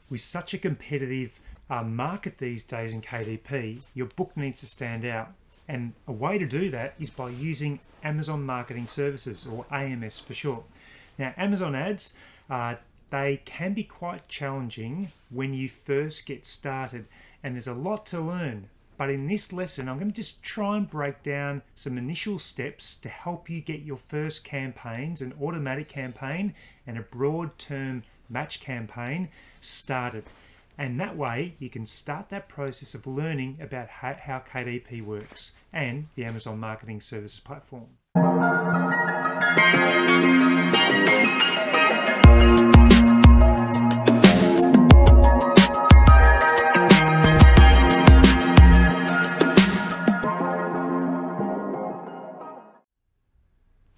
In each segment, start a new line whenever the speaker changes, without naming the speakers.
with such a competitive market these days in KDP, your book needs to stand out. And a way to do that is by using Amazon Marketing Services, or AMS for short. Now, Amazon ads, they can be quite challenging when you first get started, and there's a lot to learn. But in this lesson, I'm going to just try and break down some initial steps to help you get your first campaigns, an automatic campaign and a broad term match campaign started. And that way you can start that process of learning about how KDP works and the Amazon Marketing Services platform.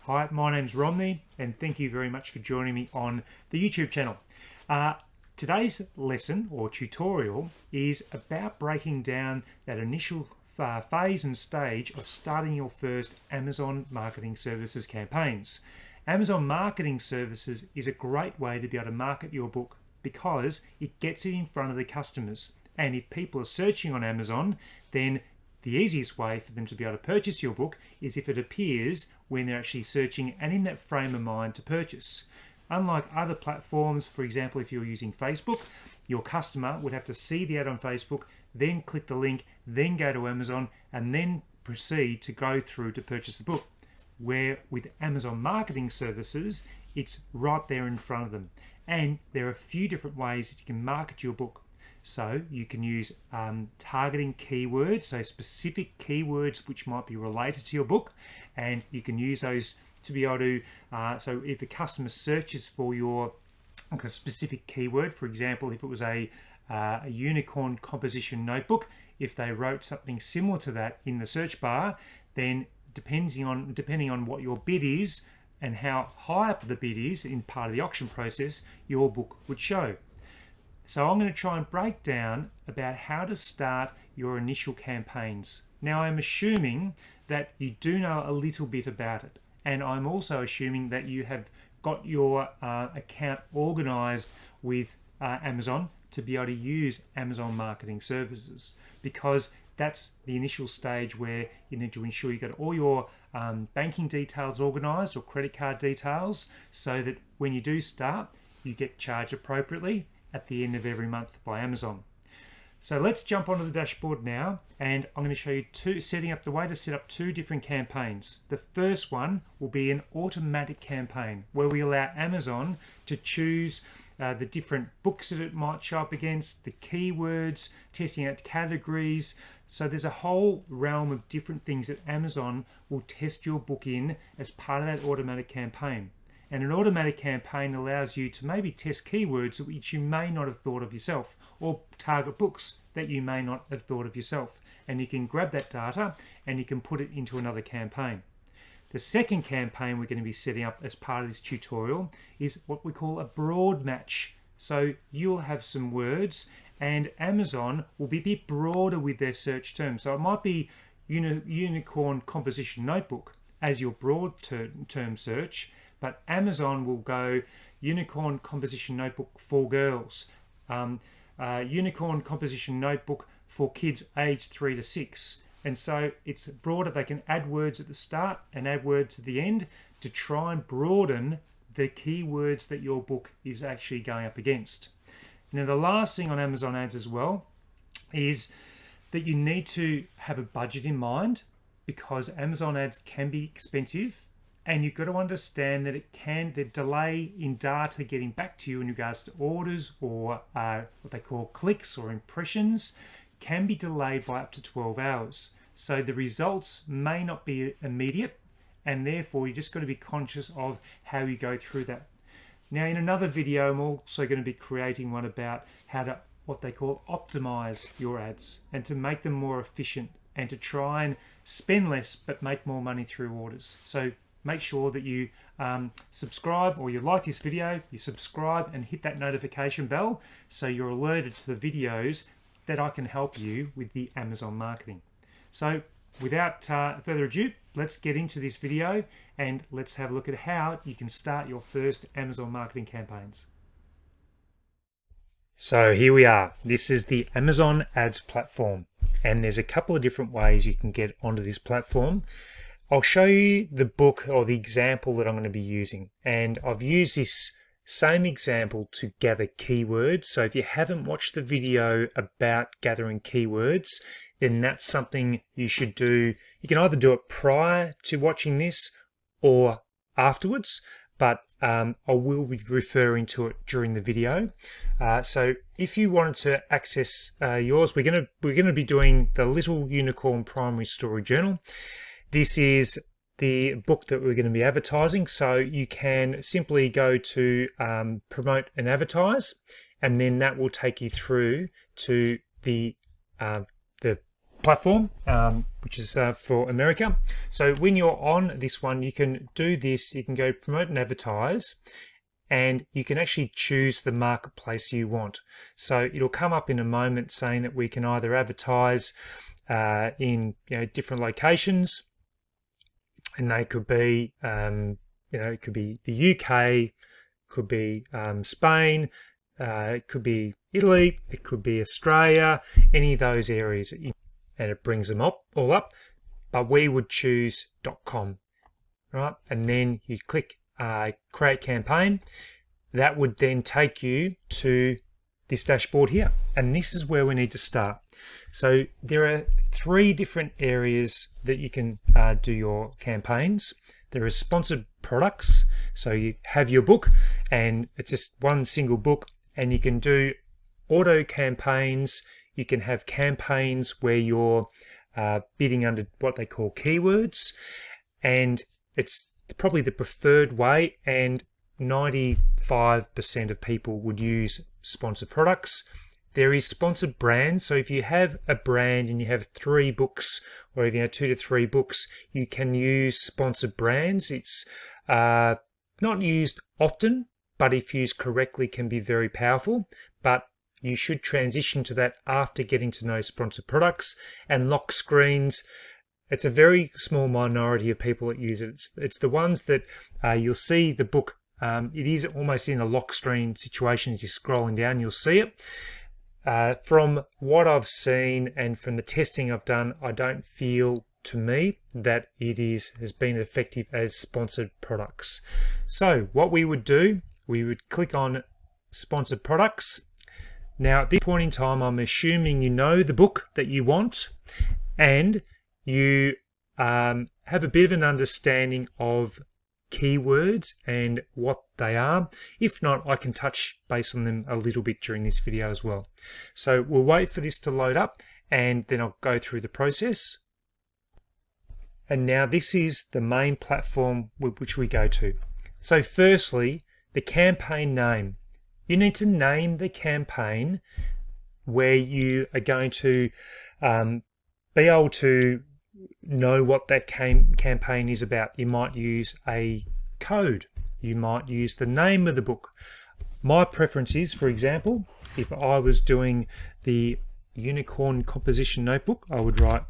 Hi, my name's Romney, and thank you very much for joining me on the YouTube channel. Today's lesson or tutorial is about breaking down that initial phase and stage of starting your first Amazon Marketing Services campaigns. Amazon Marketing Services is a great way to be able to market your book because it gets it in front of the customers. And if people are searching on Amazon, then the easiest way for them to be able to purchase your book is if it appears when they're actually searching and in that frame of mind to purchase. Unlike other platforms, for example, if you're using Facebook, your customer would have to see the ad on Facebook, then click the link, then go to Amazon, and then proceed to go through to purchase the book. Where with Amazon Marketing Services, it's right there in front of them. And there are a few different ways that you can market your book. So you can use targeting keywords, so specific keywords which might be related to your book, and you can use those to be able to, so if a customer searches for your specific keyword, for example, if it was a unicorn composition notebook, if they wrote something similar to that in the search bar, then depending on what your bid is and how high up the bid is in part of the auction process, your book would show. So I'm going to try and break down about how to start your initial campaigns. Now, I'm assuming that you do know a little bit about it, and I'm also assuming that you have got your account organized with Amazon to be able to use Amazon Marketing Services, because that's the initial stage where you need to ensure you got all your banking details organized, or credit card details, so that when you do start, you get charged appropriately at the end of every month by Amazon. So let's jump onto the dashboard now, and I'm going to show you the way to set up two different campaigns. The first one will be an automatic campaign where we allow Amazon to choose the different books that it might show up against, the keywords, testing out categories. So there's a whole realm of different things that Amazon will test your book in as part of that automatic campaign. And an automatic campaign allows you to maybe test keywords which you may not have thought of yourself, or target books that you may not have thought of yourself. And you can grab that data and you can put it into another campaign. The second campaign we're going to be setting up as part of this tutorial is what we call a broad match. So you'll have some words and Amazon will be a bit broader with their search terms. So it might be unicorn composition notebook as your broad term search, but Amazon will go unicorn composition notebook for girls, unicorn composition notebook for kids aged 3 to 6. And so it's broader. They can add words at the start and add words at the end to try and broaden the keywords that your book is actually going up against. Now, the last thing on Amazon ads as well is that you need to have a budget in mind, because Amazon ads can be expensive. And you've got to understand that the delay in data getting back to you in regards to orders or what they call clicks or impressions can be delayed by up to 12 hours. So the results may not be immediate, and therefore you just got to be conscious of how you go through that. Now, in another video, I'm also going to be creating one about how to, what they call, optimize your ads and to make them more efficient and to try and spend less but make more money through orders. So make sure that you subscribe, or you like this video, you subscribe and hit that notification bell so you're alerted to the videos that I can help you with the Amazon marketing. So without further ado, let's get into this video and let's have a look at how you can start your first Amazon marketing campaigns. So here we are. This is the Amazon Ads platform, and there's a couple of different ways you can get onto this platform. I'll show you the book or the example that I'm going to be using, and I've used this same example to gather keywords. So if you haven't watched the video about gathering keywords, then that's something you should do. You can either do it prior to watching this or afterwards, but I will be referring to it during the video. So if you wanted to access yours, we're gonna be doing the Little Unicorn Primary Story Journal. This is the book that we're going to be advertising. So you can simply go to promote and advertise, and then that will take you through to the platform, which is for America. So when you're on this one, you can do this. You can go promote and advertise, and you can actually choose the marketplace you want. So it'll come up in a moment saying that we can either advertise in different locations, and they could be it could be the UK, could be Spain, it could be Italy, it could be Australia, any of those areas, and it brings them all up. But we would choose .com, right? And then you click create campaign. That would then take you to this dashboard here, and this is where we need to start. So there are 3 different areas that you can do your campaigns. There are sponsored products, so you have your book and it's just one single book, and you can do auto campaigns. You can have campaigns where you're bidding under what they call keywords, and it's probably the preferred way, and 95% of people would use sponsored products. There is sponsored brands. So if you have a brand and you have 3 books, or if you have 2 to 3 books, you can use sponsored brands. It's not used often, but if used correctly can be very powerful. But you should transition to that after getting to know sponsored products. And lock screens, it's a very small minority of people that use it. It's the ones that you'll see the book. It is almost in a lock screen situation. As you're scrolling down, you'll see it. From what I've seen and from the testing I've done, I don't feel, to me, that it has been effective as sponsored products. So what we would do, we would click on sponsored products. Now at this point in time, I'm assuming you know the book that you want, and you have a bit of an understanding of keywords and what they are. If not, I can touch base on them a little bit during this video as well. So we'll wait for this to load up, and then I'll go through the process. And now this is the main platform which we go to. So firstly, the campaign name. You need to name the campaign where you are going to be able to know what that campaign is about. You might use a code. You might use the name of the book. My preference is, for example, if I was doing the Unicorn Composition Notebook, I would write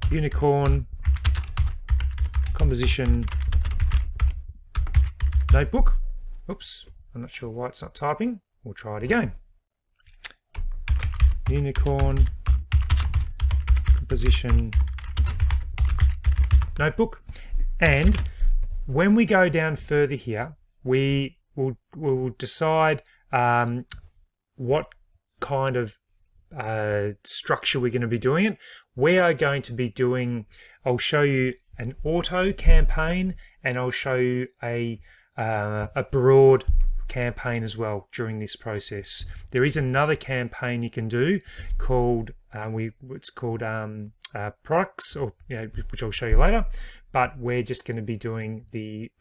Unicorn Composition Notebook. Oops, I'm not sure why it's not typing. We'll try it again. Unicorn Composition Notebook. And when we go down further here, we will decide what kind of structure we're going to be doing it. We are going to be doing, I'll show you an auto campaign, and I'll show you a broad campaign as well during this process. There is another campaign you can do called it's called products, or which I'll show you later, but we're just going to be doing the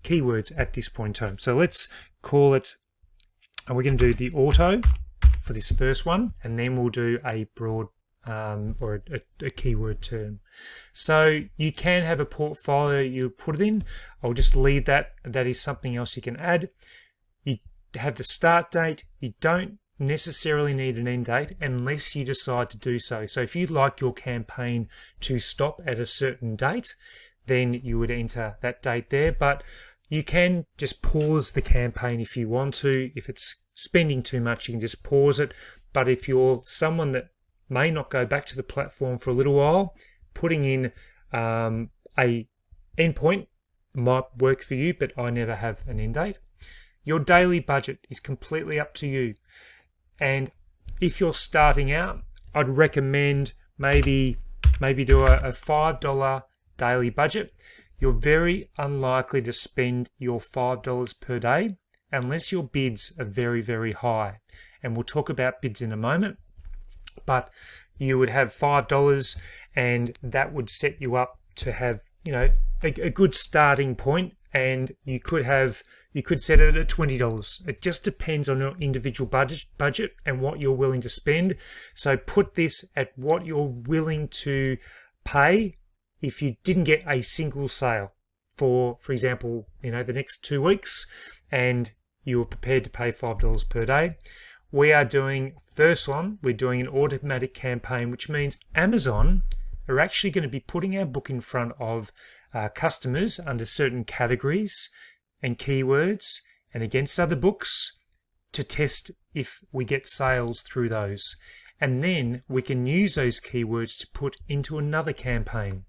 keywords at this point in time. So let's call it, and we're going to do the auto for this first one, and then we'll do a broad or a keyword term. So you can have a portfolio you put it in. I'll just leave that. That is something else you can add. You have the start date. You don't necessarily need an end date unless you decide to do so. So if you'd like your campaign to stop at a certain date, then you would enter that date there. But you can just pause the campaign if you want to, if it's spending too much, you can just pause it. But if you're someone that may not go back to the platform for a little while, putting in a endpoint might work for you, but I never have an end date. Your daily budget is completely up to you. And if you're starting out, I'd recommend maybe do a $5 daily budget. You're very unlikely to spend your $5 per day unless your bids are very, very high. And we'll talk about bids in a moment. But you would have $5 and that would set you up to have, a good starting point, and you could set it at $20. It just depends on your individual budget and what you're willing to spend. So put this at what you're willing to pay if you didn't get a single sale for example, the next 2 weeks, and you were prepared to pay $5 per day. We are doing, first one, we're doing an automatic campaign, which means Amazon are actually going to be putting our book in front of customers under certain categories and keywords and against other books to test if we get sales through those. And then we can use those keywords to put into another campaign.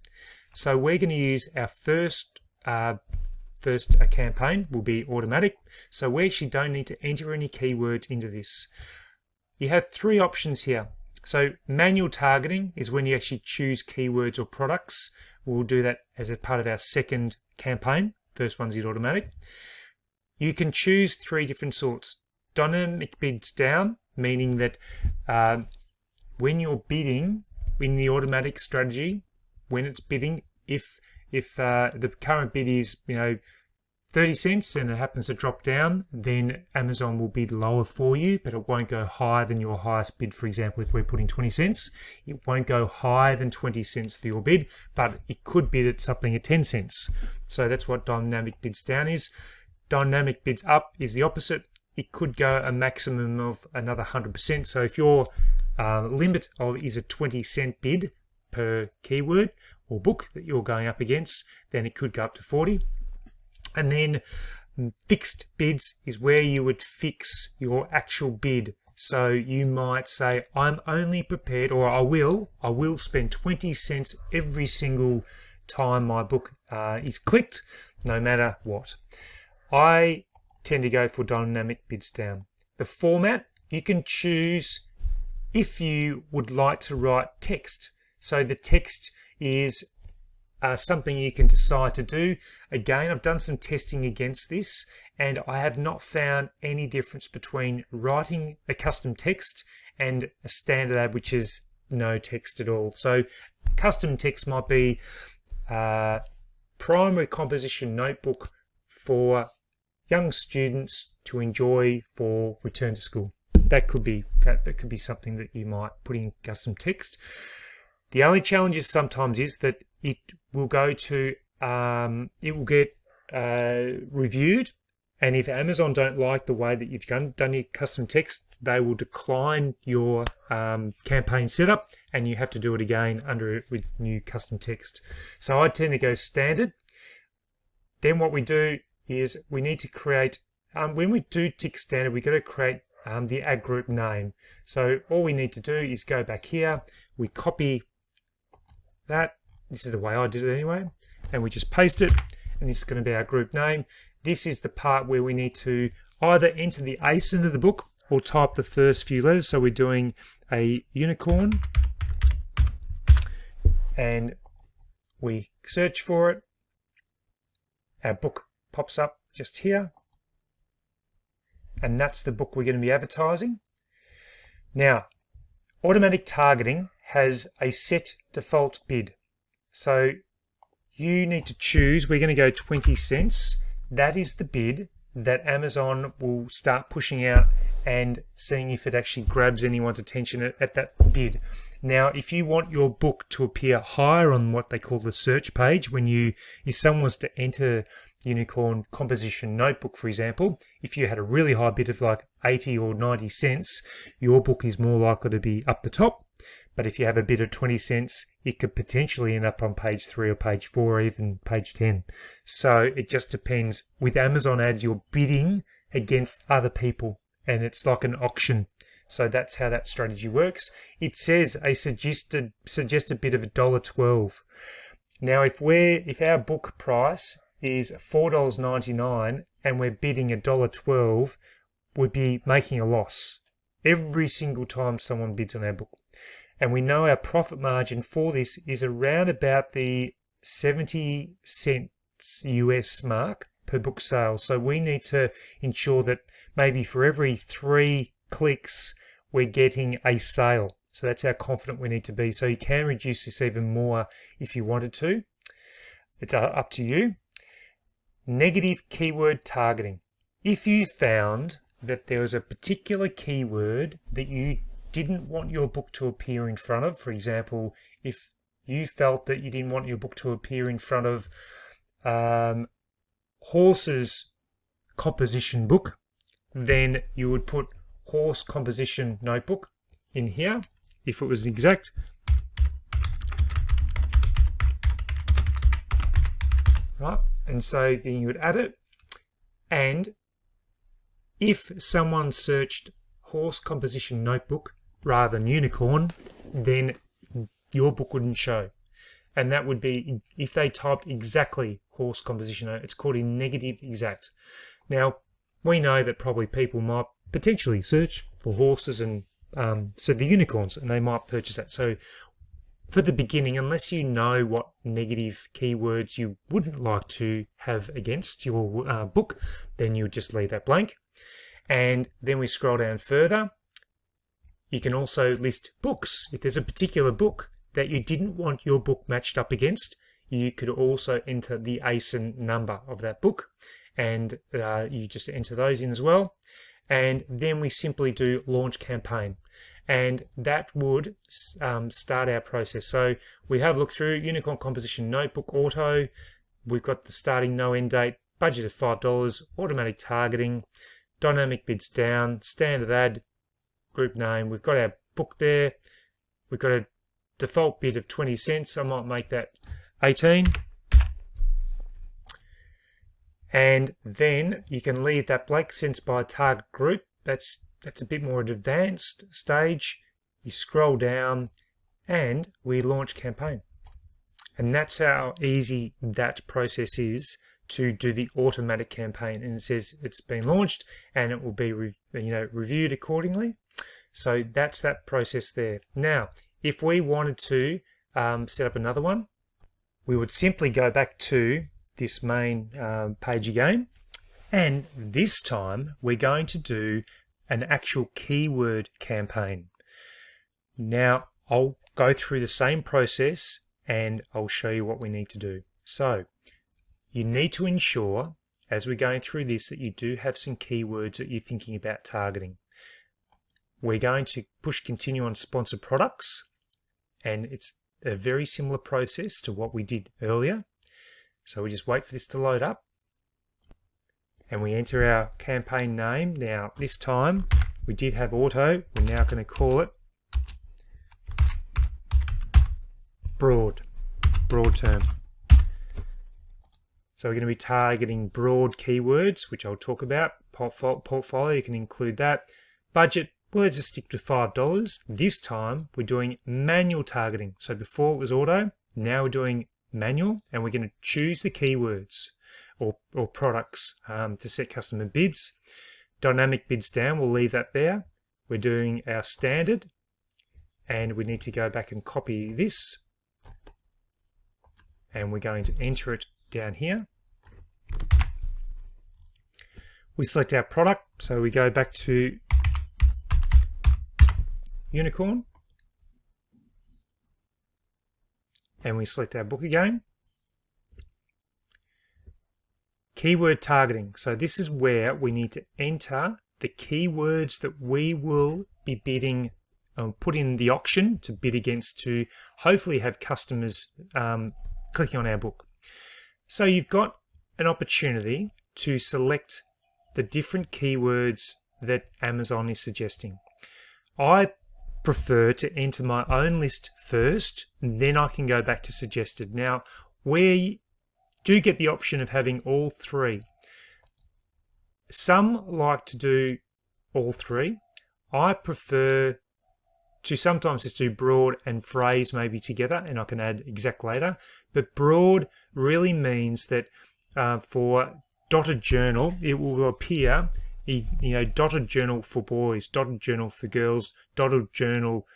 So we're going to use our first campaign will be automatic. So we actually don't need to enter any keywords into this. You have 3 options here. So manual targeting is when you actually choose keywords or products. We'll do that as a part of our second campaign. First one's in automatic. You can choose 3 different sorts. Dynamic bids down, meaning that when you're bidding in the automatic strategy, when it's bidding, if the current bid is 30 cents and it happens to drop down, then Amazon will bid lower for you, but it won't go higher than your highest bid. For example, if we're putting 20 cents, it won't go higher than 20 cents for your bid, but it could bid at something at 10 cents. So that's what dynamic bids down is. Dynamic bids up is the opposite. It could go a maximum of another 100%. So if your limit is a 20-cent bid per keyword or book that you're going up against, then it could go up to 40. And then fixed bids is where you would fix your actual bid. So you might say, I'm only prepared, or I will spend 20 cents every single time my book is clicked, no matter what. I tend to go for dynamic bids down. The format, you can choose if you would like to write text. So the text is something you can decide to do. Again, I've done some testing against this, and I have not found any difference between writing a custom text and a standard ad, which is no text at all. So custom text might be primary composition notebook for young students to enjoy for return to school. That could be something that you might put in custom text. The only challenge sometimes is that it will go to it will get reviewed, and if Amazon don't like the way that you've done your custom text, they will decline your campaign setup, and you have to do it again under it with new custom text. So I tend to go standard. Then what we do is we need to create, when we do tick standard, we've got to create the ad group name. So all we need to do is go back here, we copy that, this is the way I did it anyway, and we just paste it, and this is going to be our group name. This is the part where we need to either enter the ASIN of the book or type the first few letters. So we're doing a unicorn, and we search for it. Our book pops up just here, and that's the book we're going to be advertising. Now, automatic targeting has a set default bid. So you need to choose, we're going to go 20 cents. That is the bid that Amazon will start pushing out and seeing if it actually grabs anyone's attention at that bid. Now, if you want your book to appear higher on what they call the search page, if someone was to enter unicorn composition notebook, for example, if you had a really high bid of like 80 or 90 cents, your book is more likely to be up the top. But if you have a bid of 20 cents, it could potentially end up on page 3 or page 4 or even page 10. So it just depends. With Amazon ads, you're bidding against other people, and it's like an auction. So that's how that strategy works. It says a suggested bid of $1.12. Now, if our book price is $4.99 and we're bidding $1.12, we'd be making a loss every single time someone bids on our book. And we know our profit margin for this is around about the 70 cents US mark per book sale. So we need to ensure that maybe for every 3 clicks, we're getting a sale. So that's how confident we need to be. So you can reduce this even more if you wanted to. It's up to you. Negative keyword targeting. If you found that there was a particular keyword that you didn't want your book to appear in front of, for example, if you felt that you didn't want your book to appear in front of horses composition book, then you would put horse composition notebook in here if it was exact. Right, and so then you would add it, and if someone searched horse composition notebook rather than unicorn, then your book wouldn't show. And that would be if they typed exactly horse composition. It's called a negative exact. Now, we know that probably people might potentially search for horses and so the unicorns, and they might purchase that. So for the beginning, unless you know what negative keywords you wouldn't like to have against your book, then you would just leave that blank. And then we scroll down further. You can also list books. If there's a particular book that you didn't want your book matched up against, you could also enter the ASIN number of that book, and you just enter those in as well. And then we simply do launch campaign, and that would start our process. So we have a look through unicorn composition notebook auto. We've got the starting no end date, budget of $5, automatic targeting, dynamic bids down, standard ad, group name. We've got our book there. We've got a default bid of 20 cents. I might make that 18. And then you can leave that blank, sent by target group. That's a bit more advanced stage. You scroll down and we launch campaign. And that's how easy that process is to do the automatic campaign. And it says it's been launched and it will be reviewed accordingly. So that's that process there. Now, if we wanted to set up another one, we would simply go back to this main page again, and this time we're going to do an actual keyword campaign. Now I'll go through the same process and I'll show you what we need to do. So you need to ensure as we're going through this that you do have some keywords that you're thinking about targeting. We're going to push continue on sponsored products, and it's a very similar process to what we did earlier. So we just wait for this to load up and we enter our campaign name. Now this time we did have auto. We're now going to call it broad term. So we're going to be targeting broad keywords, which I'll talk about. Portfolio, you can include that. Budget, well, let's just stick to $5. This time we're doing manual targeting. So before it was auto, now we're doing manual, and we're going to choose the keywords or products to set customer bids. Dynamic bids down, we'll leave that there. We're doing our standard, and we need to go back and copy this, and we're going to enter it down here. We select our product, so we go back to unicorn, and we select our book again. Keyword targeting. So this is where we need to enter the keywords that we will be bidding, put in the auction to bid against, to hopefully have customers clicking on our book. So you've got an opportunity to select the different keywords that Amazon is suggesting. I prefer to enter my own list first, and then I can go back to suggested. Now, we do get the option of having all three. Some like to do all three. I prefer to sometimes just do broad and phrase maybe together, and I can add exact later. But broad really means that for dotted journal, it will appear, dotted journal for boys, dotted journal for girls, dotted journal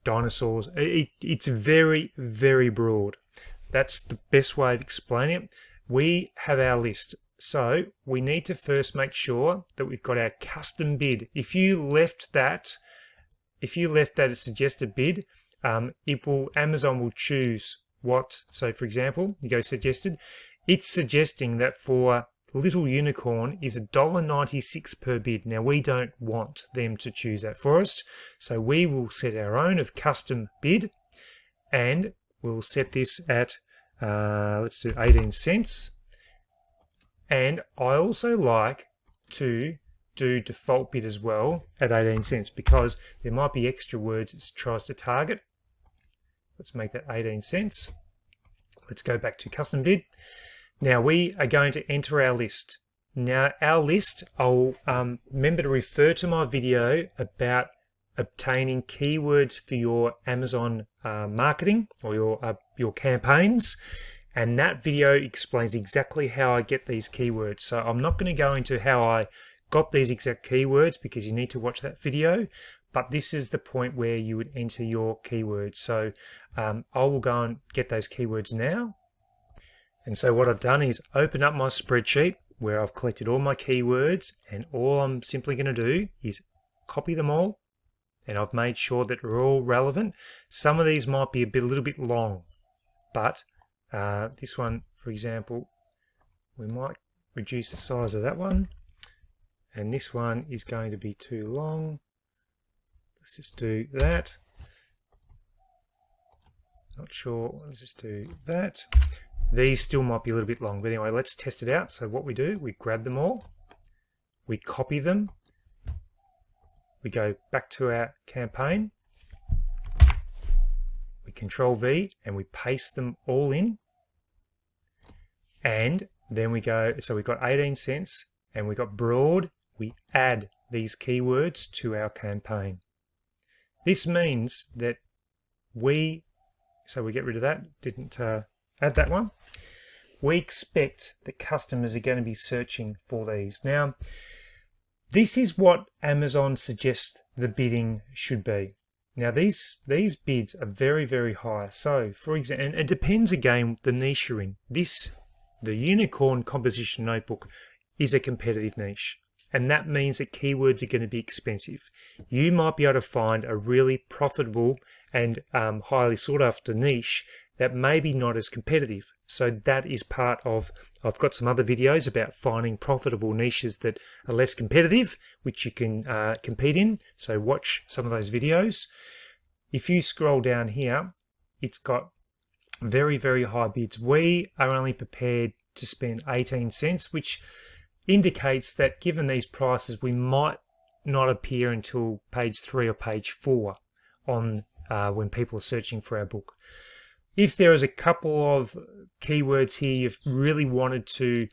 dinosaurs. It's very, very broad. That's the best way of explaining it. We have our list. So we need to first make sure that we've got our custom bid. If you left that as suggested bid, Amazon will choose what. So for example, you go suggested. It's suggesting that for Little Unicorn is $1.96 per bid. Now we don't want them to choose that for us, so we will set our own of custom bid, and we'll set this at let's do 18 cents. And I also like to do default bid as well at 18 cents because there might be extra words it tries to target. Let's make that 18 cents. Let's go back to custom bid. Now we are going to enter our list. Now our list, I'll remember to refer to my video about obtaining keywords for your Amazon marketing or your campaigns. And that video explains exactly how I get these keywords. So I'm not going to go into how I got these exact keywords because you need to watch that video. But this is the point where you would enter your keywords. So I will go and get those keywords now. And so what I've done is open up my spreadsheet where I've collected all my keywords, and all I'm simply going to do is copy them all. And I've made sure that they're all relevant. Some of these might be a little bit long, but this one, for example, we might reduce the size of that one, and this one is going to be too long. Let's just do that. Not sure, let's just do that. These still might be a little bit long, but anyway, let's test it out. So what we do, we grab them all, we copy them, we go back to our campaign, we Control V and we paste them all in, and then we go, so we've got 18 cents and we got broad, we add these keywords to our campaign. This means that so we get rid of that, didn't add that one. We expect that customers are going to be searching for these. Now, this is what Amazon suggests the bidding should be. Now, these bids are very, very high. So, for example, and it depends again the niche you're in. The Unicorn Composition Notebook is a competitive niche, and that means that keywords are going to be expensive. You might be able to find a really profitable and highly sought after niche that may be not as competitive. So that is part of, I've got some other videos about finding profitable niches that are less competitive, which you can compete in. So watch some of those videos. If you scroll down here, it's got very, very high bids. We are only prepared to spend 18 cents, which indicates that given these prices, we might not appear until page 3 or page 4 on when people are searching for our book. If there is a couple of keywords here you've really wanted to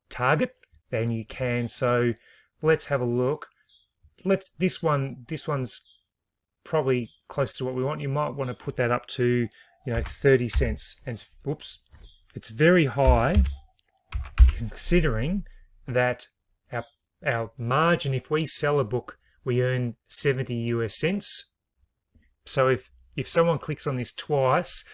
target, then you can. So let's have a look. This one's probably close to what we want. You might want to put that up to 30 cents. And whoops, it's very high considering that our margin, if we sell a book, we earn 70 US cents. So if someone clicks on this twice,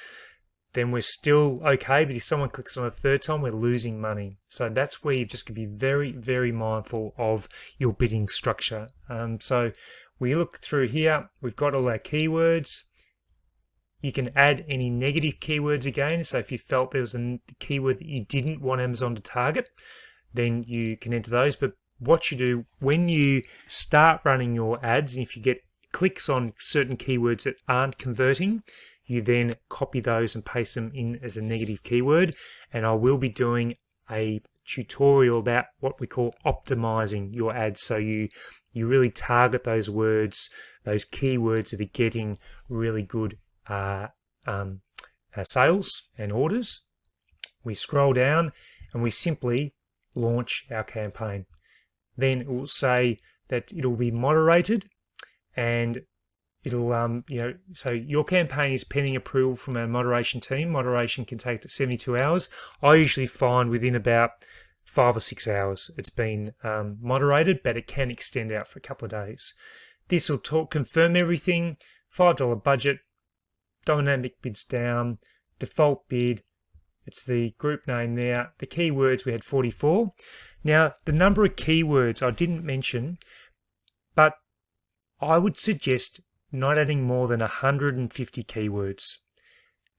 then we're still okay. But if someone clicks on a third time, we're losing money. So that's where you've just got to be very, very mindful of your bidding structure. So we look through here, we've got all our keywords. You can add any negative keywords again. So if you felt there was a keyword that you didn't want Amazon to target, then you can enter those. But what you do when you start running your ads, and if you get clicks on certain keywords that aren't converting, you then copy those and paste them in as a negative keyword. And I will be doing a tutorial about what we call optimizing your ads. So you really target those words, those keywords that are getting really good sales and orders. We scroll down and we simply launch our campaign. Then it will say that it'll be moderated, and it'll so your campaign is pending approval from our moderation team. Moderation can take 72 hours. I usually find within about 5 or 6 hours it's been moderated, but it can extend out for a couple of days. This will confirm everything. $5 budget, dynamic bids down, default bid. It's the group name there. The keywords, we had 44. Now, the number of keywords I didn't mention, but I would suggest not adding more than 150 keywords.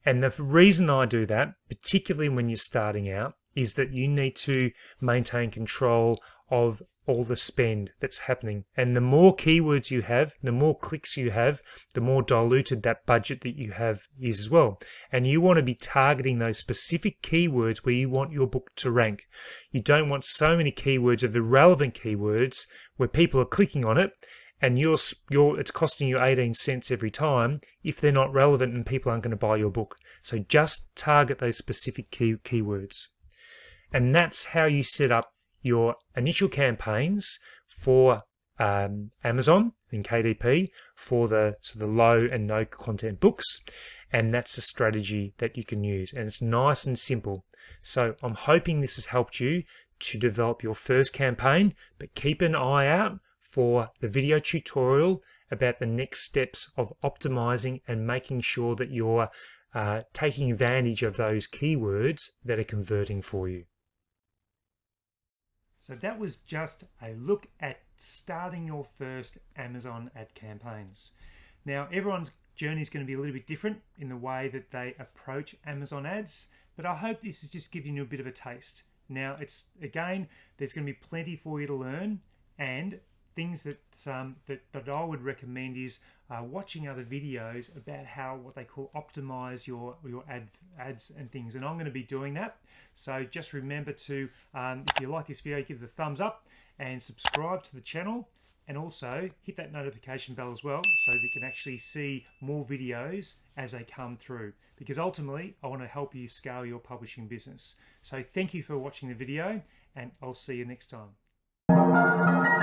And the reason I do that, particularly when you're starting out, is that you need to maintain control of all the spend that's happening. And the more keywords you have, the more clicks you have, the more diluted that budget that you have is as well. And you want to be targeting those specific keywords where you want your book to rank. You don't want so many keywords of irrelevant keywords where people are clicking on it and it's costing you 18 cents every time if they're not relevant and people aren't going to buy your book. So just target those specific keywords. And that's how you set up your initial campaigns for Amazon and KDP for the low and no content books. And that's the strategy that you can use. And it's nice and simple. So I'm hoping this has helped you to develop your first campaign, but keep an eye out for the video tutorial about the next steps of optimizing and making sure that you're taking advantage of those keywords that are converting for you. So that was just a look at starting your first Amazon ad campaigns. Now, everyone's journey is going to be a little bit different in the way that they approach Amazon ads, but I hope this is just giving you a bit of a taste. Now, there's going to be plenty for you to learn, and things that I would recommend is watching other videos about what they call optimize your ads and things, and I'm going to be doing that. So just remember to, if you like this video, give it a thumbs up and subscribe to the channel, and also hit that notification bell as well so that you can actually see more videos as they come through, because ultimately I want to help you scale your publishing business. So thank you for watching the video, and I'll see you next time.